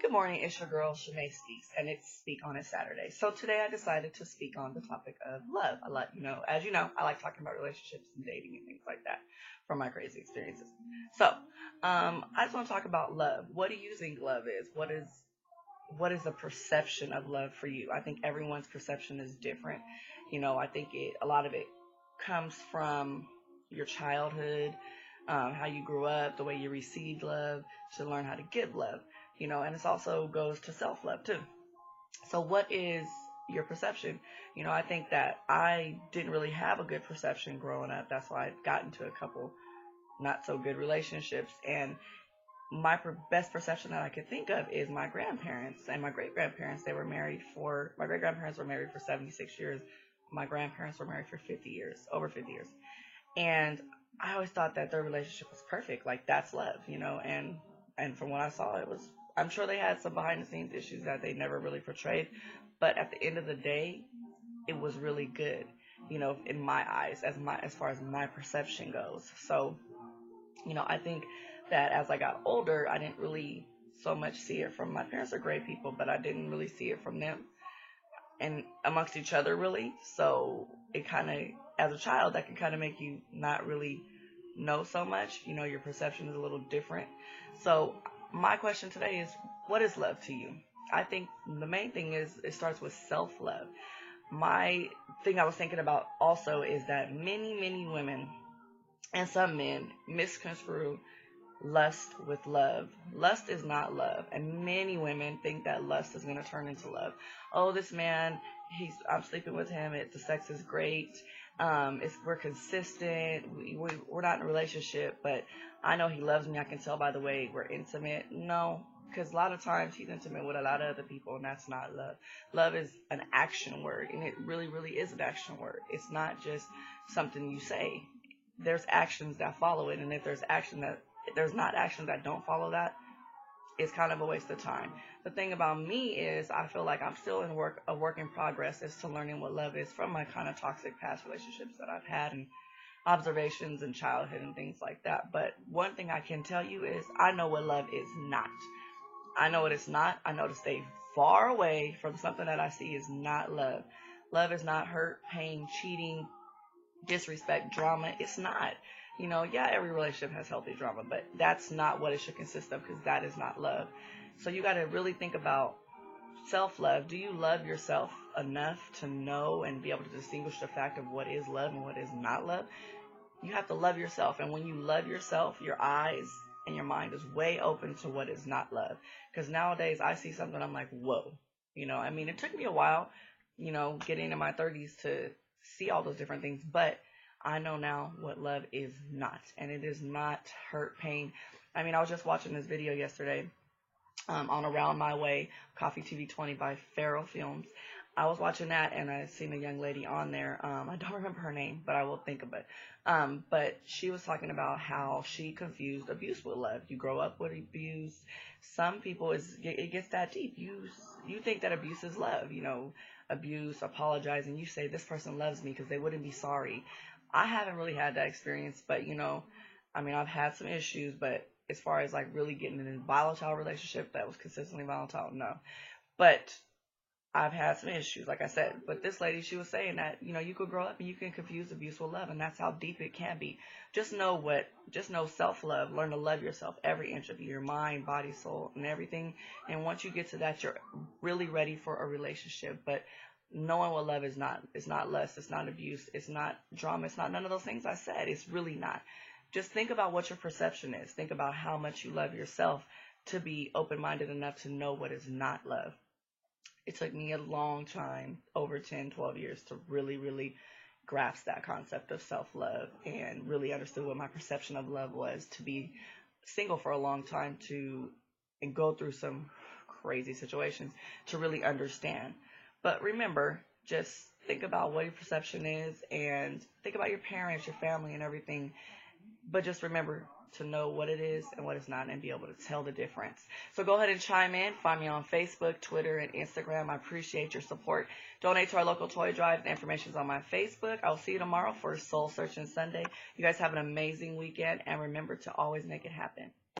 Good morning, it's your girl Shamay Speaks, and it's Speak On It Saturday. So today I decided to speak on the topic of love. As you know, I like talking about relationships and dating and things like that from my crazy experiences. I just want to talk about love. What do you think love is? What is the perception of love for you? I think everyone's perception is different. I think a lot of it comes from your childhood, how you grew up, the way you received love, to learn how to give love. And it also goes to self love too. So, what is your perception? I think that I didn't really have a good perception growing up. That's why I got into a couple not so good relationships. And my best perception that I could think of is my grandparents and my great grandparents. My great grandparents were married for 76 years. My grandparents were married for 50 years, over 50 years. And I always thought that their relationship was perfect. Like, that's love, and from what I saw, I'm sure they had some behind the scenes issues that they never really portrayed. But at the end of the day, it was really good, in my eyes, as far as my perception goes. So, I think that as I got older, I didn't really so much see it from my parents are great people, but I didn't really see it from them and amongst each other really. So it kind of, as a child, that can kind of make you not really know so much. Your perception is a little different. So my question today is, what is love to you? I think the main thing is it starts with self-love. My thing I was thinking about also is that many, many women and some men misconstrue lust with love. Lust is not love, and many women think that lust is going to turn into love. Oh, this man, I'm sleeping with him. The sex is great. We're consistent. We're not in a relationship, but I know he loves me. I can tell by the way we're intimate. No, because a lot of times he's intimate with a lot of other people, and that's not love. Love is an action word, and it really, really is an action word. It's not just something you say. There's actions that follow it, and if there's not actions that don't follow that, it's kind of a waste of time. The thing about me is I feel like I'm still a work in progress as to learning what love is from my kind of toxic past relationships that I've had and observations in childhood and things like that. But one thing I can tell you is I know what love is not. I know what it's not. I know to stay far away from something that I see is not love. Love is not hurt, pain, cheating, disrespect, drama. It's not. Yeah, every relationship has healthy drama, but that's not what it should consist of, because that is not love. So you got to really think about self-love. Do you love yourself enough to know and be able to distinguish the fact of what is love and what is not love? You have to love yourself. And when you love yourself, your eyes and your mind is way open to what is not love. Because nowadays I see something, I'm like, whoa. It took me a while, getting in my 30s to see all those different things, but I know now what love is not, and it is not hurt, pain. I was just watching this video yesterday on Around My Way, Coffee TV 20 by Feral Films. I was watching that, and I seen a young lady on there. I don't remember her name, but I will think of it. But she was talking about how she confused abuse with love. You grow up with abuse. Some people, it gets that deep. You think that abuse is love, abuse, apologizing. You say, this person loves me because they wouldn't be sorry. I haven't really had that experience, but I've had some issues, but as far as like really getting in a volatile relationship that was consistently volatile, no. But I've had some issues, like I said. But this lady, she was saying that, you could grow up and you can confuse abuse with love, and that's how deep it can be. Just know self-love. Learn to love yourself, every inch of you, your mind, body, soul, and everything. And once you get to that, you're really ready for a relationship. But knowing what love is not, it's not lust, it's not abuse, it's not drama, it's not none of those things I said. It's really not. Just think about what your perception is. Think about how much you love yourself to be open-minded enough to know what is not love. It took me a long time, over 10, 12 years, to really, really grasp that concept of self-love and really understood what my perception of love was, to be single for a long time and go through some crazy situations to really understand. But remember, just think about what your perception is and think about your parents, your family, and everything. But just remember to know what it is and what it's not, and be able to tell the difference. So go ahead and chime in. Find me on Facebook, Twitter, and Instagram. I appreciate your support. Donate to our local toy drive. The information's on my Facebook. I'll see you tomorrow for Soul Searching Sunday. You guys have an amazing weekend, and remember to always make it happen.